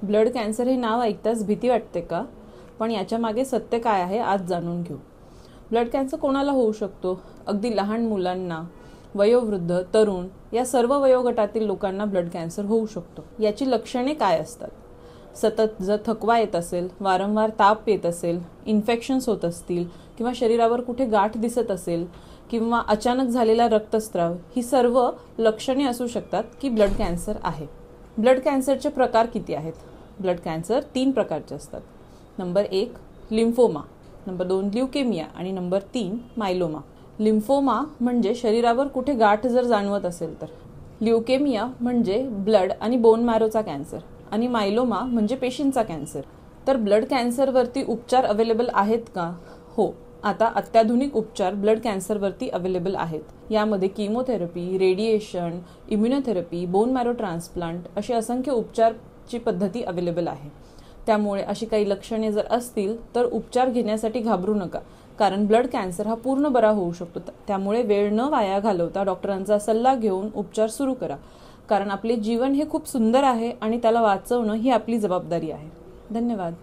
Blood cancer हे नाव ऐकताच भीती वाटते का? पण याच्या मागे सत्य काय आहे आज जाणून घेऊ. ब्लड कॅन्सर कोणाला होऊ शकतो? अगदी लहान मुलांना, वयोवृद्ध, तरुण या सर्व वयोगटातील लोकांना ब्लड कॅन्सर होऊ शकतो. याची लक्षणे काय असतात? सतत जर थकवा येत असेल, वारंवार ताप येत असेल, इन्फेक्शन्स होत असतील किंवा शरीरावर कुठे गाठ दिसत असेल किंवा अचानक झालेला रक्तस्राव, ही सर्व लक्षणे असू शकतात की ब्लड कॅन्सर आहे. ब्लड कॅन्सरचे प्रकार किती आहेत? ब्लड कॅन्सर 3 प्रकारचे असतात. नंबर 1 लिम्फोमा, नंबर 2 ल्युकेमिया आणि नंबर 3 मायलोमा. लिम्फोमा म्हणजे शरीरावर कुठे गाठ जर जाणवत असेल तर. ल्युकेमिया म्हणजे ब्लड आणि बोन मॅरोचा कॅन्सर आणि मायलोमा म्हणजे पेशींचा कॅन्सर. तर ब्लड कॅन्सरवरती उपचार अवेलेबल आहेत का? हो, आता अत्याधुनिक उपचार ब्लड कॅन्सरवरती अवेलेबल आहेत. यामध्ये chemotherapy, radiation, immunotherapy, bone marrow transplant अशी असंख्य उपचारची पद्धती अवेलेबल आहे. त्यामुळे अशी काही लक्षणे जर असतील तर उपचार घेण्यासाठी घाबरू नका, कारण ब्लड कॅन्सर हा पूर्ण बरा होऊ शकतो. त्यामुळे वेळ न वाया घालवता डॉक्टरांचा सल्ला घेऊन उपचार सुरू करा, कारण आपले जीवन हे खूप सुंदर आहे आणि त्याला वाचवणं ही आपली जबाबदारी आहे. धन्यवाद.